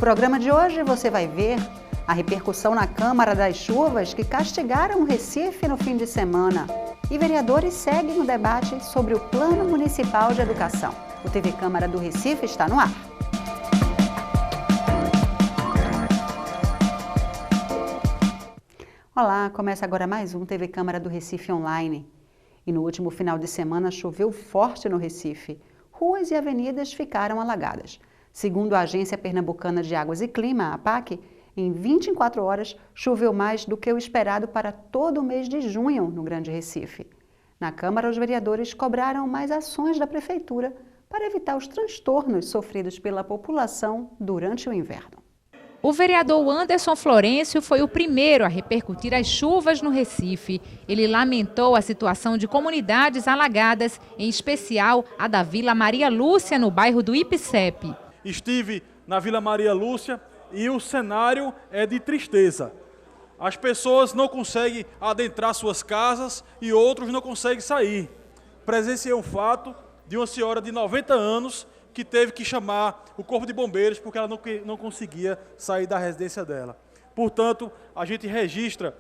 programa de hoje você vai ver a repercussão na Câmara das chuvas que castigaram o Recife no fim de semana. E vereadores seguem o debate sobre o Plano Municipal de Educação. O TV Câmara do Recife está no ar. Olá, começa agora mais um TV Câmara do Recife Online. E no último final de semana choveu forte no Recife. Ruas e avenidas ficaram alagadas. Segundo a Agência Pernambucana de Águas e Clima, a APAC, em 24 horas choveu mais do que o esperado para todo o mês de junho no Grande Recife. Na Câmara, os vereadores cobraram mais ações da Prefeitura para evitar os transtornos sofridos pela população durante o inverno. O vereador Anderson Florencio foi o primeiro a repercutir as chuvas no Recife. Ele lamentou a situação de comunidades alagadas, em especial a da Vila Maria Lúcia, no bairro do Ipsep. Estive na Vila Maria Lúcia e o cenário é de tristeza. As pessoas não conseguem adentrar suas casas e outros não conseguem sair. Presenciei um fato de uma senhora de 90 anos que teve que chamar o Corpo de Bombeiros porque ela não conseguia sair da residência dela. Portanto, a gente registra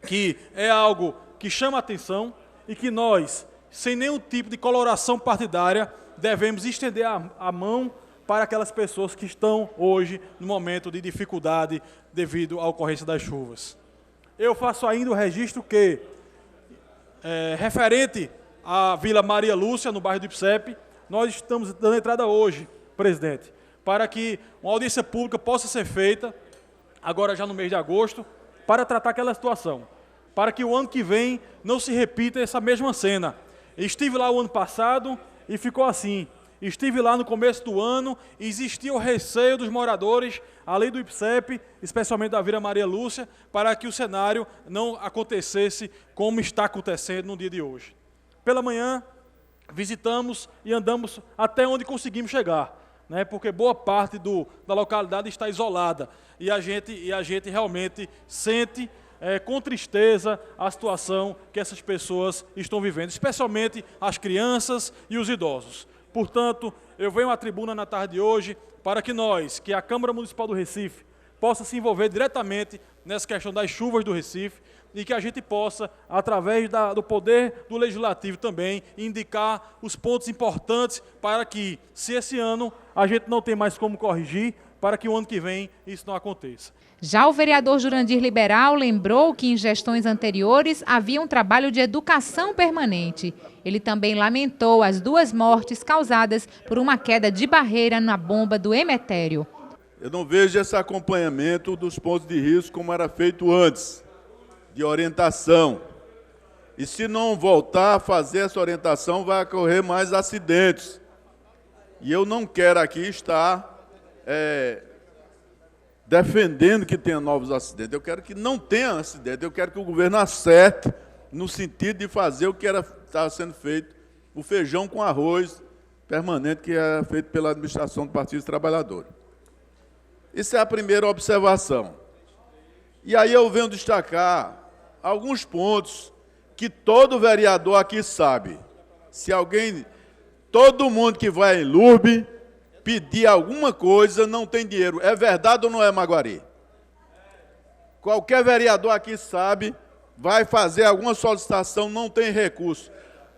que é algo que chama a atenção e que nós, sem nenhum tipo de coloração partidária, devemos estender a mão para aquelas pessoas que estão hoje no momento de dificuldade devido à ocorrência das chuvas. Eu faço ainda o registro que, referente à Vila Maria Lúcia, no bairro do Ipsep, nós estamos dando entrada hoje, presidente, para que uma audiência pública possa ser feita, agora já no mês de agosto, para tratar aquela situação, para que o ano que vem não se repita essa mesma cena. Estive lá o ano passado e ficou assim. Estive lá no começo do ano e existia o receio dos moradores, além do Ipsep, especialmente da Vila Maria Lúcia, para que o cenário não acontecesse como está acontecendo no dia de hoje. Pela manhã, visitamos e andamos até onde conseguimos chegar, né? Porque boa parte da localidade está isolada e a gente realmente sente com tristeza a situação que essas pessoas estão vivendo, especialmente as crianças e os idosos. Portanto, eu venho à tribuna na tarde de hoje para que a Câmara Municipal do Recife, possa se envolver diretamente nessa questão das chuvas do Recife e que a gente possa, através do poder do Legislativo também, indicar os pontos importantes para que, se esse ano a gente não tem mais como corrigir, para que o ano que vem isso não aconteça. Já o vereador Jurandir Liberal lembrou que em gestões anteriores havia um trabalho de educação permanente. Ele também lamentou as 2 mortes causadas por uma queda de barreira na bomba do Emetério. Eu não vejo esse acompanhamento dos pontos de risco como era feito antes, de orientação. E se não voltar a fazer essa orientação, vai ocorrer mais acidentes. E eu não quero aqui estar defendendo que tenha novos acidentes. Eu quero que não tenha acidente. Eu quero que o governo acerte no sentido de fazer o que estava sendo feito, o feijão com arroz permanente que é feito pela administração do Partido dos Trabalhadores. Isso é a primeira observação. E aí eu venho destacar alguns pontos que todo vereador aqui sabe. Se todo mundo que vai em LURB pedir alguma coisa, não tem dinheiro. É verdade ou não é, Maguari? Qualquer vereador aqui sabe, vai fazer alguma solicitação, não tem recurso.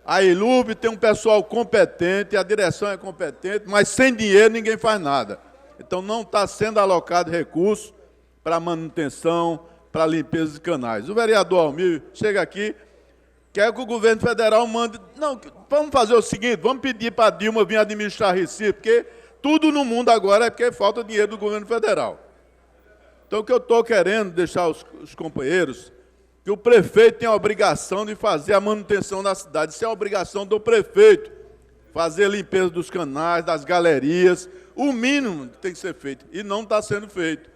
A ILURB tem um pessoal competente, a direção é competente, mas sem dinheiro ninguém faz nada. Então não está sendo alocado recurso para manutenção, para limpeza de canais. O vereador Almir chega aqui, quer que o governo federal mande... Não, vamos fazer o seguinte, vamos pedir para a Dilma vir administrar Recife, porque tudo no mundo agora é porque falta dinheiro do governo federal. Então o que eu estou querendo deixar os companheiros, que o prefeito tem a obrigação de fazer a manutenção da cidade. Isso é a obrigação do prefeito, fazer a limpeza dos canais, das galerias, o mínimo que tem que ser feito, e não está sendo feito.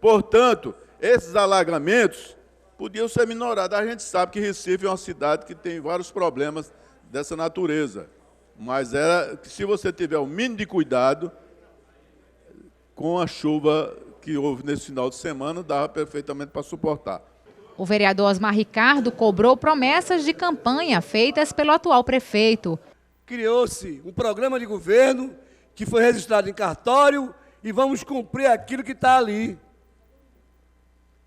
Portanto, esses alagamentos podiam ser minorados. A gente sabe que Recife é uma cidade que tem vários problemas dessa natureza, mas se você tiver o mínimo de cuidado, com a chuva que houve nesse final de semana, dava perfeitamente para suportar. O vereador Osmar Ricardo cobrou promessas de campanha feitas pelo atual prefeito. Criou-se um programa de governo que foi registrado em cartório e vamos cumprir aquilo que está ali.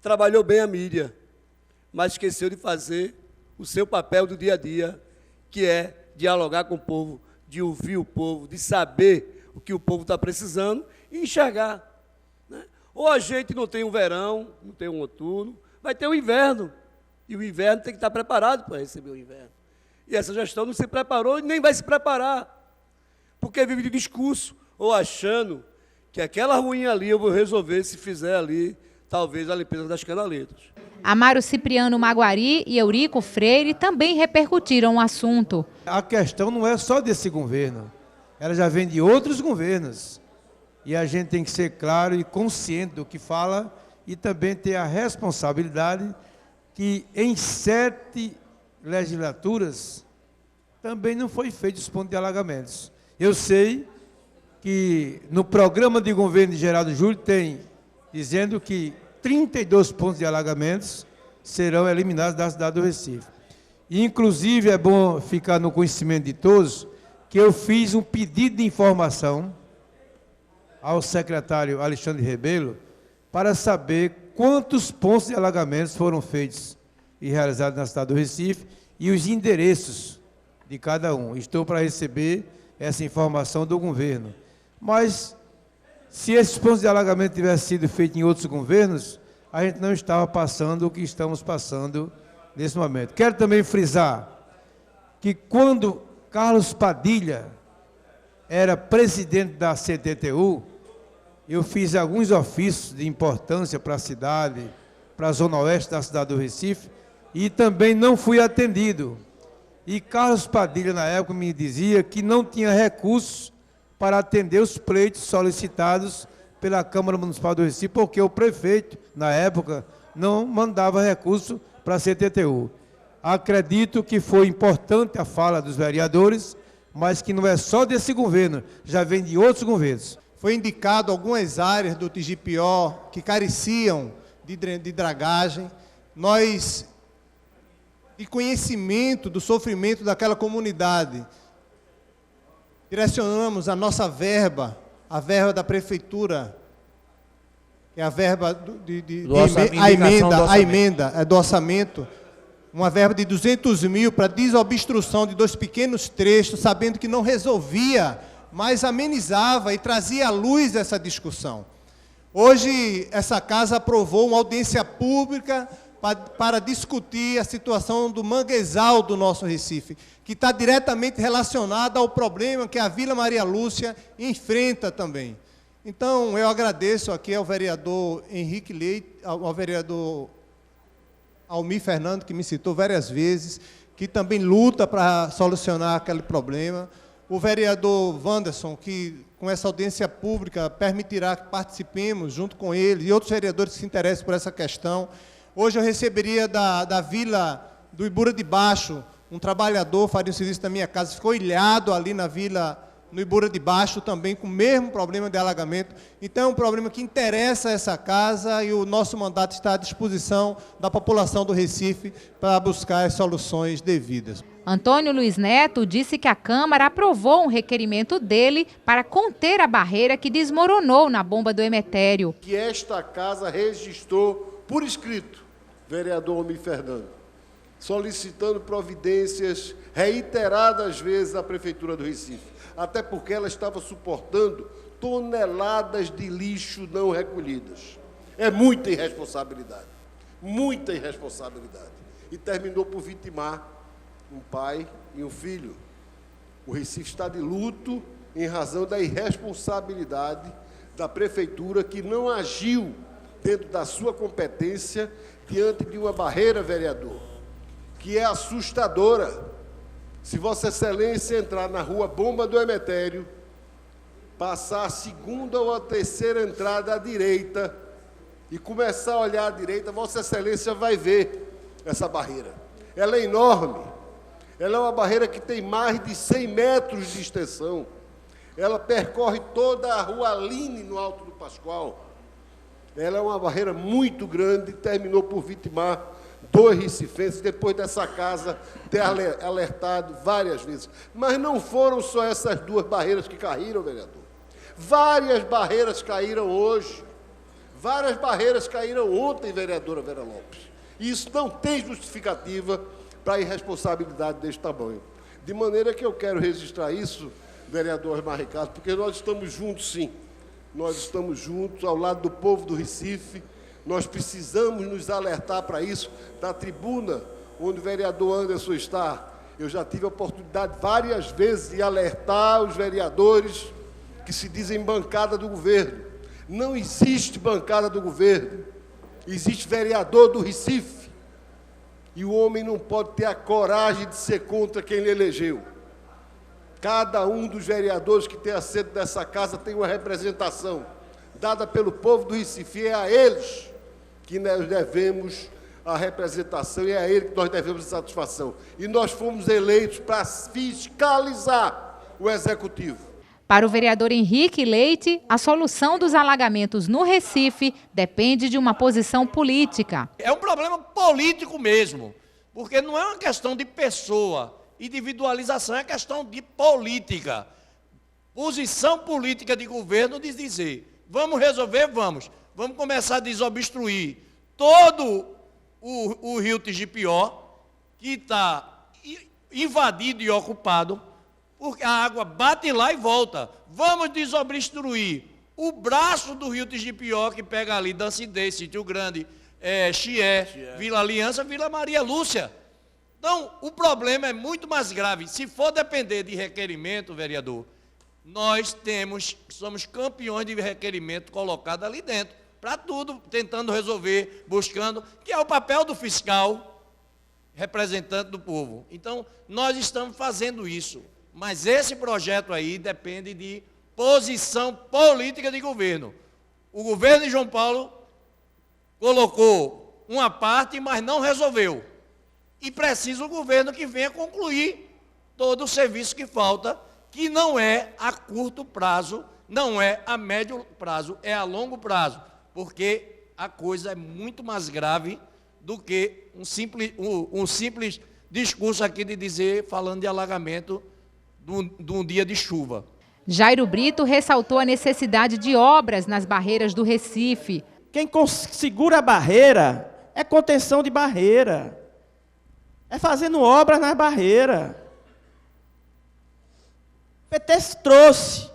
Trabalhou bem a mídia, mas esqueceu de fazer o seu papel do dia a dia, que é dialogar com o povo, de ouvir o povo, de saber o que o povo está precisando e enxergar. Né? Ou a gente não tem um verão, não tem um outono, vai ter um inverno. E o inverno tem que estar preparado para receber o inverno. E essa gestão não se preparou e nem vai se preparar, porque vive de discurso, ou achando que aquela ruinha ali eu vou resolver se fizer ali, talvez, a limpeza das canaletas. Amaro Cipriano Maguari e Eurico Freire também repercutiram o assunto. A questão não é só desse governo, ela já vem de outros governos. E a gente tem que ser claro e consciente do que fala e também ter a responsabilidade que em 7 legislaturas também não foi feito os pontos de alagamentos. Eu sei que no programa de governo de Geraldo Júlio tem dizendo que 32 pontos de alagamentos serão eliminados da cidade do Recife. E, inclusive, é bom ficar no conhecimento de todos que eu fiz um pedido de informação ao secretário Alexandre Rebelo para saber quantos pontos de alagamentos foram feitos e realizados na cidade do Recife e os endereços de cada um. Estou para receber essa informação do governo. Mas, se esses pontos de alagamento tivessem sido feitos em outros governos, a gente não estava passando o que estamos passando nesse momento. Quero também frisar que quando Carlos Padilha era presidente da CTTU, eu fiz alguns ofícios de importância para a cidade, para a zona oeste da cidade do Recife, e também não fui atendido. E Carlos Padilha, na época, me dizia que não tinha recursos para atender os pleitos solicitados pela Câmara Municipal do Recife, porque o prefeito, na época, não mandava recurso para a CTTU. Acredito que foi importante a fala dos vereadores, mas que não é só desse governo, já vem de outros governos. Foi indicado algumas áreas do TGPO que careciam de dragagem. Nós, de conhecimento do sofrimento daquela comunidade, direcionamos a nossa verba, a verba da prefeitura, que é a verba a emenda do orçamento, uma verba de 200 mil para desobstrução de 2 pequenos trechos, sabendo que não resolvia, mas amenizava e trazia à luz essa discussão. Hoje, essa casa aprovou uma audiência pública para discutir a situação do manguezal do nosso Recife, que está diretamente relacionada ao problema que a Vila Maria Lúcia enfrenta também. Então, eu agradeço aqui ao vereador Henrique Leite, ao vereador Almir Fernando, que me citou várias vezes, que também luta para solucionar aquele problema. O vereador Wanderson, que com essa audiência pública permitirá que participemos junto com ele e outros vereadores que se interessem por essa questão. Hoje eu receberia da vila do Ibura de Baixo, um trabalhador faria um serviço da minha casa, ficou ilhado ali na vila, no Ibura de Baixo, também com o mesmo problema de alagamento. Então, é um problema que interessa essa casa e o nosso mandato está à disposição da população do Recife para buscar as soluções devidas. Antônio Luiz Neto disse que a Câmara aprovou um requerimento dele para conter a barreira que desmoronou na bomba do Emetério. Que esta casa registrou por escrito, vereador Almir Fernando, solicitando providências reiteradas vezes à Prefeitura do Recife, até porque ela estava suportando toneladas de lixo não recolhidas. É muita irresponsabilidade, muita irresponsabilidade. E terminou por vitimar um pai e um filho. O Recife está de luto em razão da irresponsabilidade da Prefeitura, que não agiu dentro da sua competência diante de uma barreira, vereador, que é assustadora. Se Vossa Excelência entrar na rua Bomba do Emetério, passar a segunda ou a terceira entrada à direita e começar a olhar à direita, Vossa Excelência vai ver essa barreira. Ela é enorme. Ela é uma barreira que tem mais de 100 metros de extensão. Ela percorre toda a rua Aline, no Alto do Pascoal. Ela é uma barreira muito grande e terminou por vitimar 2 recifenses, depois dessa casa ter alertado várias vezes. Mas não foram só essas 2 barreiras que caíram, vereador. Várias barreiras caíram hoje. Várias barreiras caíram ontem, vereadora Vera Lopes. E isso não tem justificativa para a irresponsabilidade deste tamanho. De maneira que eu quero registrar isso, vereador Osmar Ricardo, porque nós estamos juntos, sim. Nós estamos juntos ao lado do povo do Recife. Nós precisamos nos alertar para isso. Da tribuna onde o vereador Anderson está, eu já tive a oportunidade várias vezes de alertar os vereadores que se dizem bancada do governo. Não existe bancada do governo. Existe vereador do Recife. E o homem não pode ter a coragem de ser contra quem lhe elegeu. Cada um dos vereadores que tem assento nessa casa tem uma representação dada pelo povo do Recife. É a eles que nós devemos a representação e é a eles que nós devemos a satisfação. E nós fomos eleitos para fiscalizar o Executivo. Para o vereador Henrique Leite, a solução dos alagamentos no Recife depende de uma posição política. É um problema político mesmo, porque não é uma questão de pessoa, individualização, é questão de política. Posição política de governo de dizer, vamos resolver, vamos começar a desobstruir todo o rio Tigipió, que está invadido e ocupado, porque a água bate lá e volta. Vamos desobstruir o braço do rio Tigipió, que pega ali Dancidez, Sítio Grande, Chié, Vila Aliança, Vila Maria Lúcia. Então, o problema é muito mais grave. Se for depender de requerimento, vereador, nós somos campeões de requerimento colocado ali dentro, para tudo, tentando resolver, buscando, que é o papel do fiscal, representante do povo. Então, nós estamos fazendo isso. Mas esse projeto aí depende de posição política de governo. O governo de João Paulo colocou uma parte, mas não resolveu. E precisa o governo que venha concluir todo o serviço que falta, que não é a curto prazo, não é a médio prazo, é a longo prazo, porque a coisa é muito mais grave do que um simples discurso aqui de dizer, falando de alagamento de um dia de chuva. Jairo Brito ressaltou a necessidade de obras nas barreiras do Recife. Quem segura a barreira é contenção de barreira. É fazendo obras nas barreiras. O PT trouxe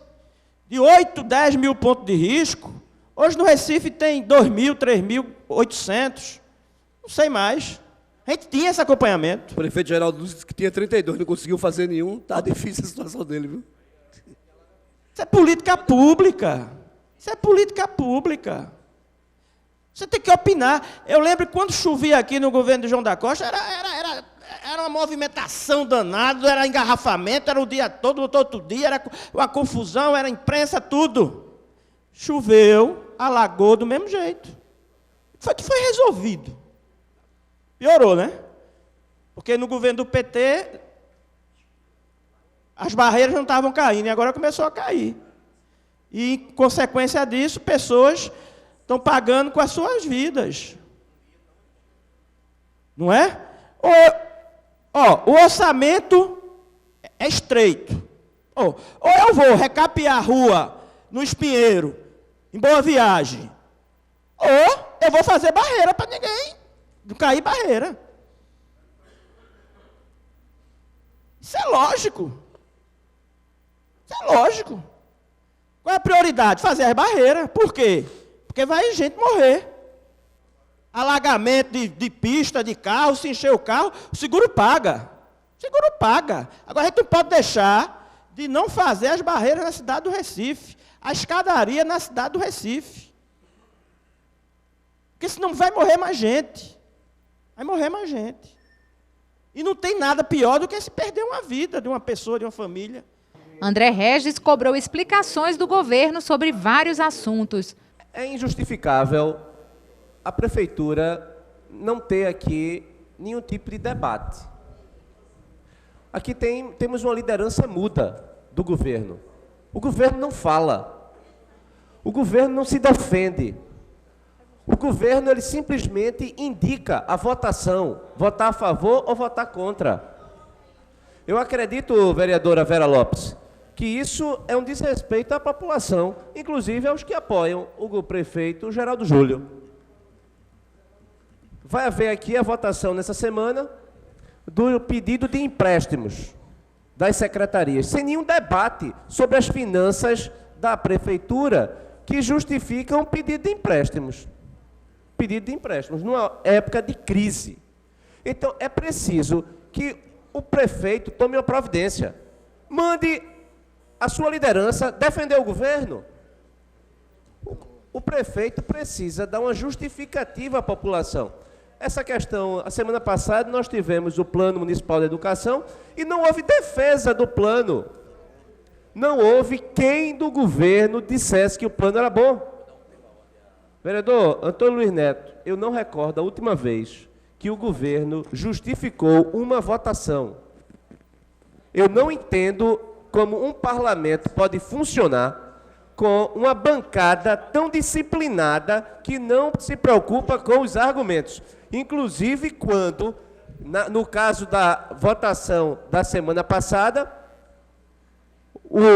de 8, 10 mil pontos de risco. Hoje no Recife tem 2.000, 3.800. Não sei mais. A gente tinha esse acompanhamento. O prefeito Geraldo disse que tinha 32, não conseguiu fazer nenhum. Está difícil a situação dele, viu? Isso é política pública. Isso é política pública. Você tem que opinar. Eu lembro que quando chovia aqui no governo de João da Costa, era uma movimentação danada, era engarrafamento, era o dia todo dia, era uma confusão, era imprensa, tudo. Choveu, alagou do mesmo jeito. Foi resolvido. Piorou, né? Porque no governo do PT, as barreiras não estavam caindo, e agora começou a cair. E, em consequência disso, pessoas estão pagando com as suas vidas. Não é? O orçamento é estreito. Ou eu vou recapear a rua no Espinheiro, em Boa Viagem, ou eu vou fazer barreira para ninguém não cair barreira. Isso é lógico. Isso é lógico. Qual é a prioridade? Fazer as barreiras. Por quê? Porque vai gente morrer. Alagamento de pista, de carro, se encher o carro, o seguro paga. O seguro paga. Agora a gente não pode deixar de não fazer as barreiras na cidade do Recife. A escadaria na cidade do Recife. Porque senão vai morrer mais gente. Vai morrer mais gente. E não tem nada pior do que se perder uma vida de uma pessoa, de uma família. André Regis cobrou explicações do governo sobre vários assuntos. É injustificável a prefeitura não ter aqui nenhum tipo de debate. Aqui temos uma liderança muda do governo. O governo não fala. O governo não se defende. O governo, ele simplesmente indica a votação, votar a favor ou votar contra. Eu acredito, vereadora Vera Lopes, que isso é um desrespeito à população, inclusive aos que apoiam o prefeito Geraldo Júlio. Vai haver aqui a votação nessa semana do pedido de empréstimos das secretarias, sem nenhum debate sobre as finanças da prefeitura que justificam o pedido de empréstimos. Pedido de empréstimos, numa época de crise. Então, é preciso que o prefeito tome uma providência. Mande a sua liderança defender o governo. O prefeito precisa dar uma justificativa à população. Essa questão, a semana passada nós tivemos o Plano Municipal de Educação e não houve defesa do plano. Não houve quem do governo dissesse que o plano era bom. Vereador Antônio Luiz Neto, eu não recordo a última vez que o governo justificou uma votação. Eu não entendo como um parlamento pode funcionar com uma bancada tão disciplinada que não se preocupa com os argumentos. Inclusive quando, no caso da votação da semana passada, o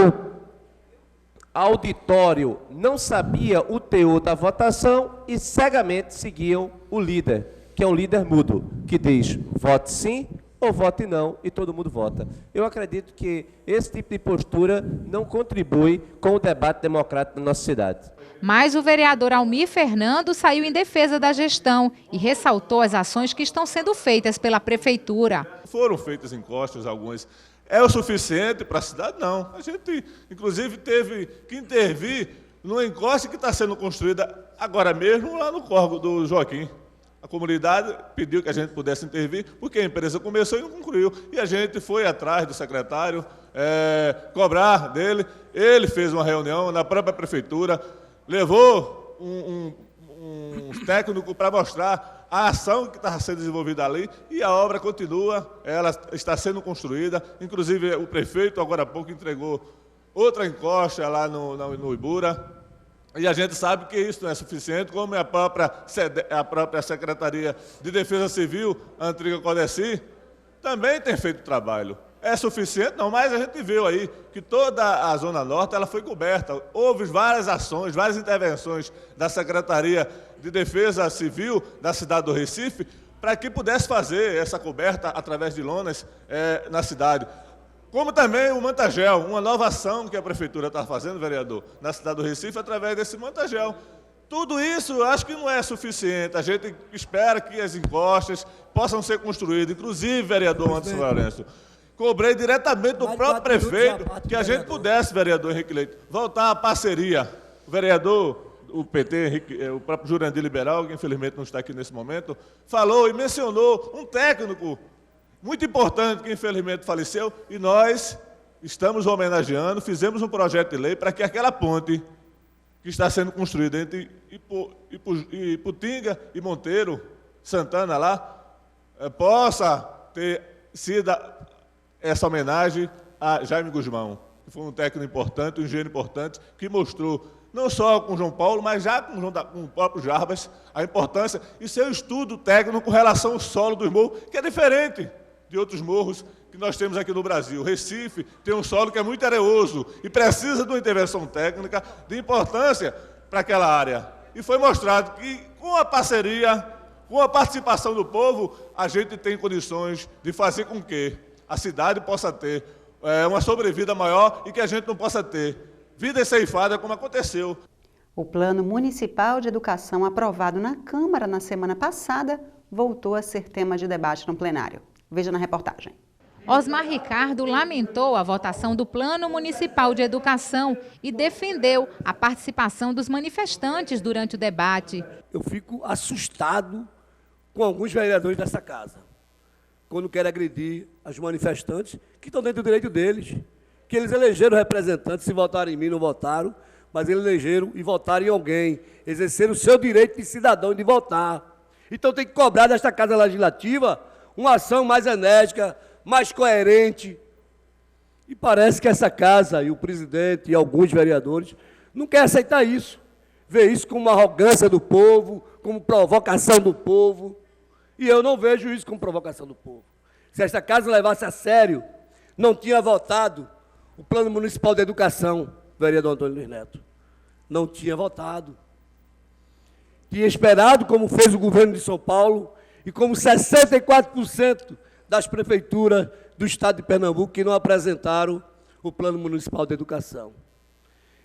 auditório não sabia o teor da votação e cegamente seguiam o líder, que é um líder mudo, que diz vote sim ou vote não, e todo mundo vota. Eu acredito que esse tipo de postura não contribui com o debate democrático na nossa cidade. Mas o vereador Almir Fernando saiu em defesa da gestão e ressaltou as ações que estão sendo feitas pela prefeitura. Foram feitas encostas, algumas. É o suficiente para a cidade? Não. A gente, inclusive, teve que intervir numa encosta que está sendo construída agora mesmo lá no córrego do Joaquim. A comunidade pediu que a gente pudesse intervir, porque a empresa começou e não concluiu. E a gente foi atrás do secretário, cobrar dele. Ele fez uma reunião na própria prefeitura, levou um técnico para mostrar a ação que estava sendo desenvolvida ali, e a obra continua, ela está sendo construída. Inclusive, o prefeito, agora há pouco, entregou outra encosta lá no Ibura. E a gente sabe que isso não é suficiente, como a própria Secretaria de Defesa Civil, a antiga Codeci, também tem feito trabalho. É suficiente? Não, mas a gente viu aí que toda a Zona Norte ela foi coberta. Houve várias ações, várias intervenções da Secretaria de Defesa Civil da cidade do Recife para que pudesse fazer essa coberta através de lonas na cidade. Como também o Mantagel, uma nova ação que a Prefeitura está fazendo, vereador, na cidade do Recife, através desse Mantagel. Tudo isso eu acho que não é suficiente. A gente espera que as encostas possam ser construídas. Inclusive, vereador Anderson Lourenço, cobrei diretamente do próprio prefeito que a gente pudesse, vereador Henrique Leite, voltar à parceria. O vereador, o PT, o próprio Jurandir Liberal, que infelizmente não está aqui nesse momento, falou e mencionou um técnico muito importante que infelizmente faleceu, e nós estamos homenageando, fizemos um projeto de lei para que aquela ponte que está sendo construída entre Iputinga e Monteiro, Santana lá, possa ter sido essa homenagem a Jaime Guzmão, que foi um técnico importante, um engenheiro importante, que mostrou, não só com João Paulo, mas já com o próprio Jarbas, a importância e seu estudo técnico com relação ao solo dos morros, que é diferente de outros morros que nós temos aqui no Brasil. O Recife tem um solo que é muito arenoso e precisa de uma intervenção técnica de importância para aquela área. E foi mostrado que, com a parceria, com a participação do povo, a gente tem condições de fazer com que a cidade possa ter uma sobrevida maior e que a gente não possa ter vida ceifada como aconteceu. O Plano Municipal de Educação aprovado na Câmara na semana passada voltou a ser tema de debate no plenário. Veja na reportagem. Osmar Ricardo lamentou a votação do Plano Municipal de Educação e defendeu a participação dos manifestantes durante o debate. Eu fico assustado com alguns vereadores dessa casa, quando querem agredir os manifestantes, que estão dentro do direito deles, que eles elegeram representantes, se votaram em mim, não votaram, mas eles elegeram e votaram em alguém, exerceram o seu direito de cidadão de votar. Então tem que cobrar desta Casa Legislativa uma ação mais enérgica, mais coerente. E parece que essa casa e o presidente e alguns vereadores não querem aceitar isso, vê isso como uma arrogância do povo, como provocação do povo. E eu não vejo isso como provocação do povo. Se esta casa levasse a sério, não tinha votado o Plano Municipal de Educação, vereador Antônio Luiz Neto, não tinha votado. Tinha esperado, como fez o governo de São Paulo, e como 64% das prefeituras do estado de Pernambuco que não apresentaram o Plano Municipal de Educação.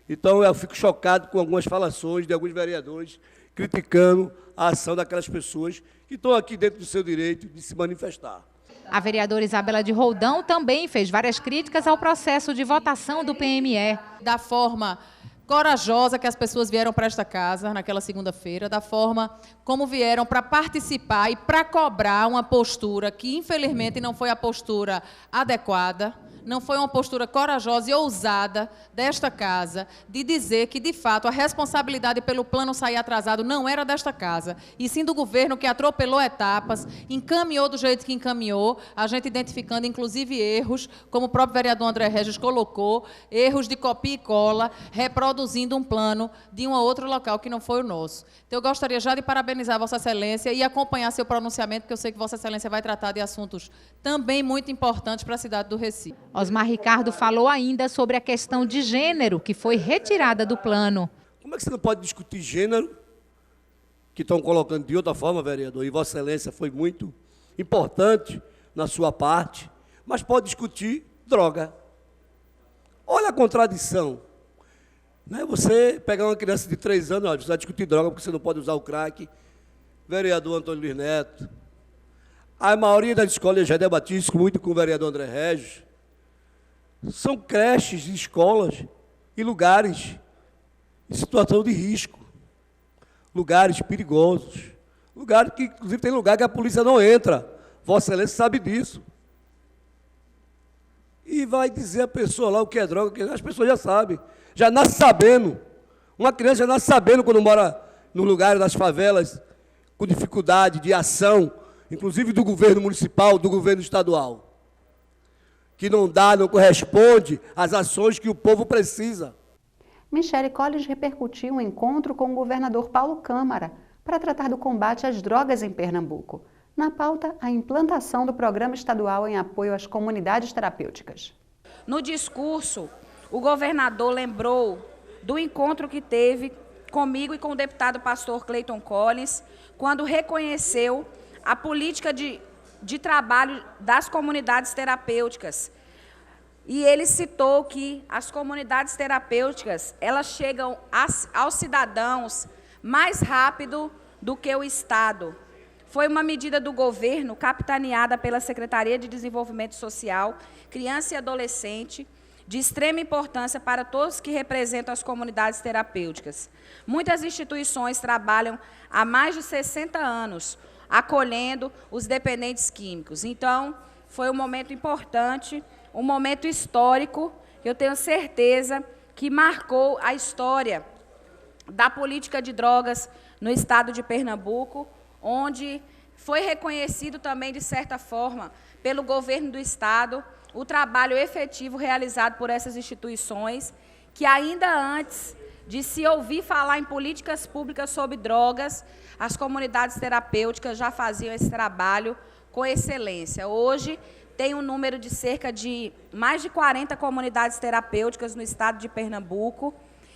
Então, eu fico chocado com algumas falações de alguns vereadores criticando a ação daquelas pessoas que estão aqui dentro do seu direito de se manifestar. A vereadora Isabela de Roldão também fez várias críticas ao processo de votação do PME. Da forma corajosa que as pessoas vieram para esta casa naquela segunda-feira, da forma como vieram para participar e para cobrar uma postura que, infelizmente, não foi a postura adequada, não foi uma postura corajosa e ousada desta casa de dizer que, de fato, a responsabilidade pelo plano sair atrasado não era desta casa, e sim do governo que atropelou etapas, encaminhou do jeito que encaminhou, a gente identificando, inclusive, erros, como o próprio vereador André Regis colocou, erros de copia e cola, reproduzindo um plano de um outro local que não foi o nosso. Então, eu gostaria já de parabenizar Vossa Excelência e acompanhar seu pronunciamento, porque eu sei que Vossa Excelência vai tratar de assuntos também muito importantes para a cidade do Recife. Osmar Ricardo falou ainda sobre a questão de gênero, que foi retirada do plano. Como é que você não pode discutir gênero, que estão colocando de outra forma, vereador, e Vossa Excelência foi muito importante na sua parte, mas pode discutir droga. Olha a contradição. Né? Você pegar uma criança de 3 anos, olha, você vai discutir droga porque você não pode usar o crack. Vereador Antônio Luiz Neto. A maioria das escolas, já debati isso muito com o vereador André Regis, são creches, escolas e lugares em situação de risco, lugares perigosos, lugares que, inclusive, tem lugar que a polícia não entra. Vossa Excelência sabe disso. E vai dizer a pessoa lá o que é droga, que as pessoas já sabem, já nasce sabendo. Uma criança já nasce sabendo quando mora no lugar das favelas, com dificuldade de ação, inclusive do governo municipal, do governo estadual, que não corresponde às ações que o povo precisa. Michele Colles repercutiu um encontro com o governador Paulo Câmara para tratar do combate às drogas em Pernambuco. Na pauta, a implantação do programa estadual em apoio às comunidades terapêuticas. No discurso, o governador lembrou do encontro que teve comigo e com o deputado pastor Cleiton Collins, quando reconheceu a política de trabalho das comunidades terapêuticas. E ele citou que as comunidades terapêuticas, elas chegam aos cidadãos mais rápido do que o Estado. Foi uma medida do governo capitaneada pela Secretaria de Desenvolvimento Social, Criança e Adolescente, de extrema importância para todos que representam as comunidades terapêuticas. Muitas instituições trabalham há mais de 60 anos, acolhendo os dependentes químicos. Então, foi um momento importante, um momento histórico, que eu tenho certeza que marcou a história da política de drogas no estado de Pernambuco, onde foi reconhecido também, de certa forma, pelo governo do estado, o trabalho efetivo realizado por essas instituições, que ainda antes de se ouvir falar em políticas públicas sobre drogas, as comunidades terapêuticas já faziam esse trabalho com excelência. Hoje, tem um número de cerca de mais de 40 comunidades terapêuticas no estado de Pernambuco,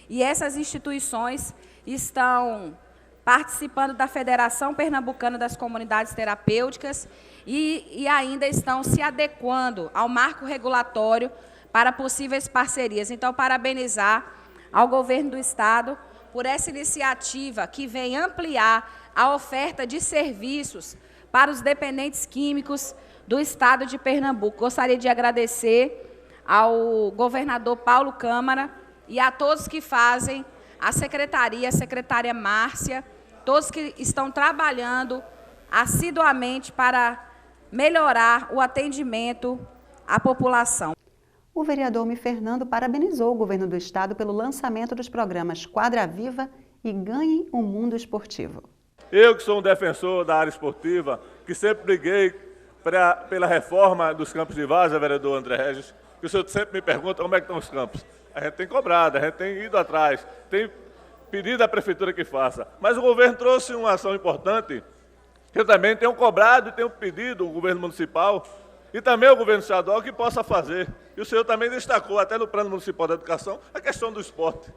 e essas instituições estão participando da Federação Pernambucana das Comunidades Terapêuticas e ainda estão se adequando ao marco regulatório para possíveis parcerias. Então, parabenizar ao governo do estado por essa iniciativa que vem ampliar a oferta de serviços para os dependentes químicos do estado de Pernambuco. Gostaria de agradecer ao governador Paulo Câmara e a todos que fazem, a secretária Márcia, todos que estão trabalhando assiduamente para melhorar o atendimento à população. O vereador Mi Fernando parabenizou o governo do estado pelo lançamento dos programas Quadra Viva e Ganhe um Mundo Esportivo. Eu, que sou um defensor da área esportiva, que sempre briguei pela reforma dos campos de várzea, vereador André Regis, que o senhor sempre me pergunta como é que estão os campos. A gente tem cobrado, a gente tem ido atrás, tem pedido à prefeitura que faça. Mas o governo trouxe uma ação importante, que eu também tenho cobrado e tenho pedido ao governo municipal e também o governo estadual que possa fazer. E o senhor também destacou, até no Plano Municipal da Educação, a questão do esporte.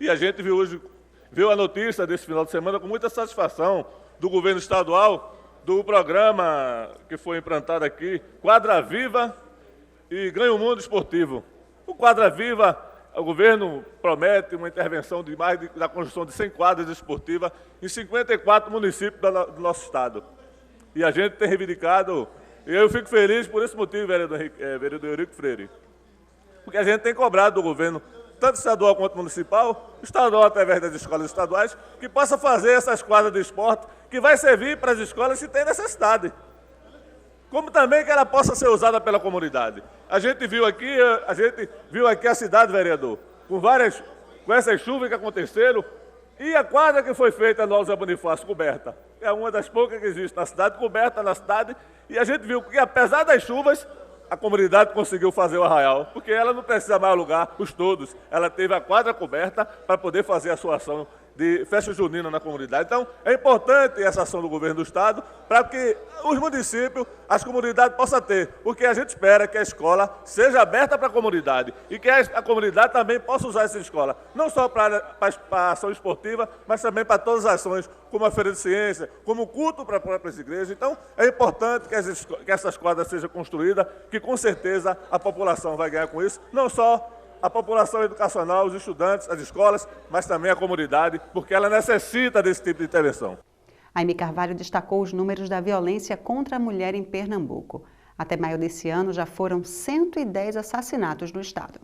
E a gente viu a notícia desse final de semana com muita satisfação do governo estadual, do programa que foi implantado aqui, Quadra Viva e Ganha o Mundo Esportivo. O Quadra Viva, o governo promete uma intervenção da construção de 100 quadras esportivas em 54 municípios do nosso estado. E a gente tem reivindicado, e eu fico feliz por esse motivo, vereador Eurico Freire, porque a gente tem cobrado do governo, tanto estadual quanto municipal, estadual através das escolas estaduais, que possa fazer essas quadras de esporte, que vai servir para as escolas se tem necessidade. Como também que ela possa ser usada pela comunidade. A gente viu aqui a cidade, vereador, com essas chuvas que aconteceram, e a quadra que foi feita no Zé Bonifácio, coberta. É uma das poucas que existe na cidade, coberta na cidade, e a gente viu que, apesar das chuvas, a comunidade conseguiu fazer o arraial, porque ela não precisa mais alugar os todos. Ela teve a quadra coberta para poder fazer a sua ação de festa junina na comunidade. Então, é importante essa ação do governo do estado para que os municípios, as comunidades possam ter. Porque a gente espera que a escola seja aberta para a comunidade e que a comunidade também possa usar essa escola, não só para a ação esportiva, mas também para todas as ações, como a Feira de Ciência, como o culto para as próprias igrejas. Então, é importante que essas quadras sejam construídas, que com certeza a população vai ganhar com isso, não só a população educacional, os estudantes, as escolas, mas também a comunidade, porque ela necessita desse tipo de intervenção. Aime Carvalho destacou os números da violência contra a mulher em Pernambuco. Até maio desse ano já foram 110 assassinatos no estado.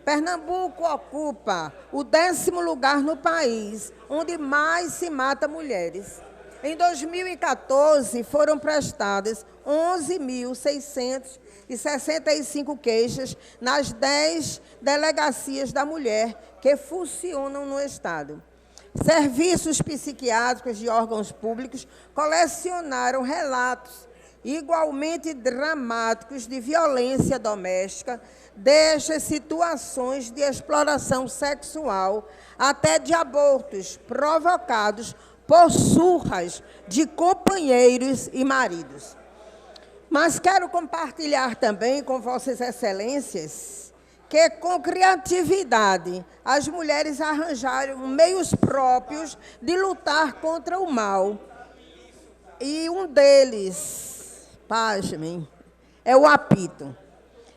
Pernambuco ocupa o 10º lugar no país, onde mais se mata mulheres. Em 2014, foram prestadas 11.665 queixas nas 10 delegacias da mulher que funcionam no estado. Serviços psiquiátricos de órgãos públicos colecionaram relatos igualmente dramáticos de violência doméstica, desde situações de exploração sexual até de abortos provocados por surras de companheiros e maridos. Mas quero compartilhar também com Vossas Excelências que, com criatividade, as mulheres arranjaram meios próprios de lutar contra o mal. E um deles, pasmem, é o apito.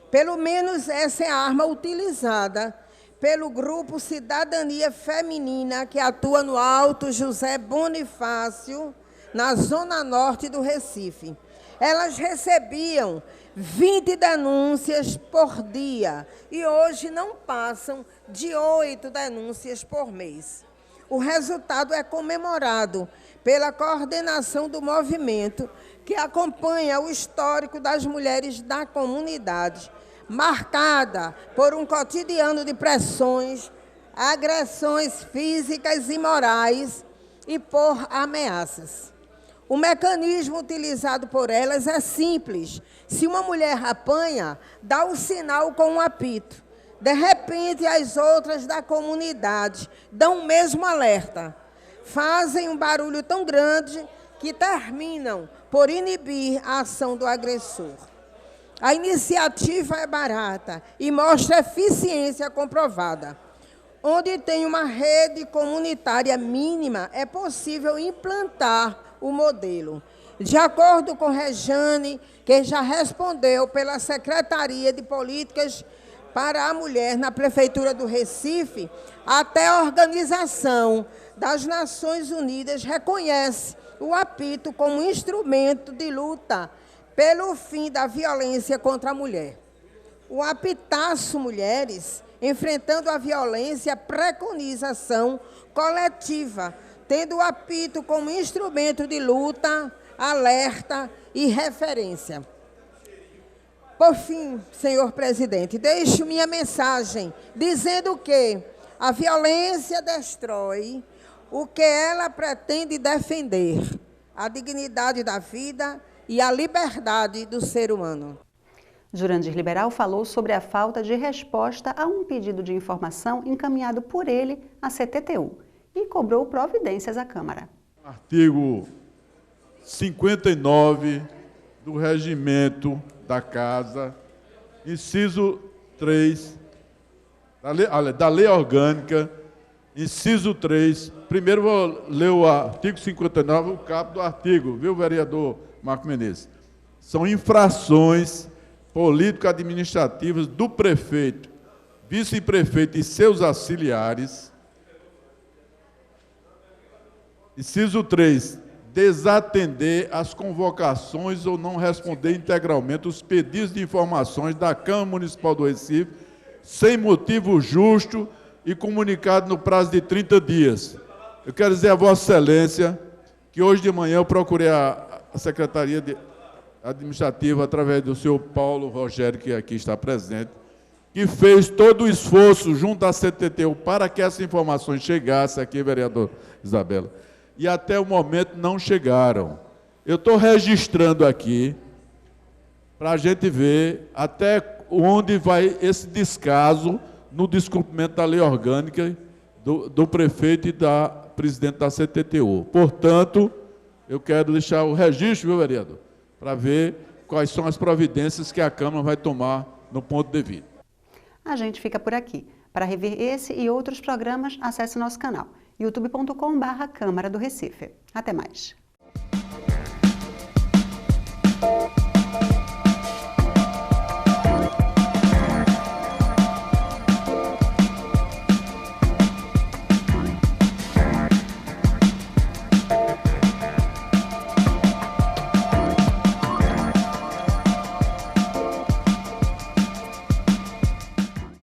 Pelo menos essa é a arma utilizada pelo grupo Cidadania Feminina, que atua no Alto José Bonifácio, na zona norte do Recife. Elas recebiam 20 denúncias por dia e hoje não passam de 8 denúncias por mês. O resultado é comemorado pela coordenação do movimento, que acompanha o histórico das mulheres da comunidade, marcada por um cotidiano de pressões, agressões físicas e morais e por ameaças. O mecanismo utilizado por elas é simples. Se uma mulher apanha, dá o sinal com um apito. De repente, as outras da comunidade dão o mesmo alerta. Fazem um barulho tão grande que terminam por inibir a ação do agressor. A iniciativa é barata e mostra eficiência comprovada. Onde tem uma rede comunitária mínima, é possível implantar o modelo. De acordo com Rejane, que já respondeu pela Secretaria de Políticas para a Mulher na Prefeitura do Recife, até a Organização das Nações Unidas reconhece o apito como instrumento de luta pelo fim da violência contra a mulher. O Apitaço Mulheres, enfrentando a violência, preconiza ação coletiva, tendo o apito como instrumento de luta, alerta e referência. Por fim, senhor presidente, deixo minha mensagem dizendo que a violência destrói o que ela pretende defender, a dignidade da vida e a liberdade do ser humano. Jurandir Liberal falou sobre a falta de resposta a um pedido de informação encaminhado por ele à CTTU e cobrou providências à Câmara. Artigo 59 do regimento da Casa, inciso 3, da lei orgânica, inciso 3. Primeiro vou ler o artigo 59, o caput do artigo, viu, vereador Marco Menezes? São infrações político-administrativas do prefeito, vice-prefeito e seus auxiliares. Inciso 3. Desatender as convocações ou não responder integralmente os pedidos de informações da Câmara Municipal do Recife, sem motivo justo e comunicado no prazo de 30 dias. Eu quero dizer a Vossa Excelência que hoje de manhã eu procurei a Secretaria Administrativa, através do senhor Paulo Rogério, que aqui está presente, que fez todo o esforço junto à CTTU para que essas informações chegassem aqui, vereador Isabela. E até o momento não chegaram. Eu estou registrando aqui para a gente ver até onde vai esse descaso no descumprimento da lei orgânica do prefeito e da presidente da CTTU. Portanto, eu quero deixar o registro, viu, vereador, para ver quais são as providências que a Câmara vai tomar no ponto devido. A gente fica por aqui. Para rever esse e outros programas, acesse nosso canal youtube.com/Câmara do Recife. Até mais.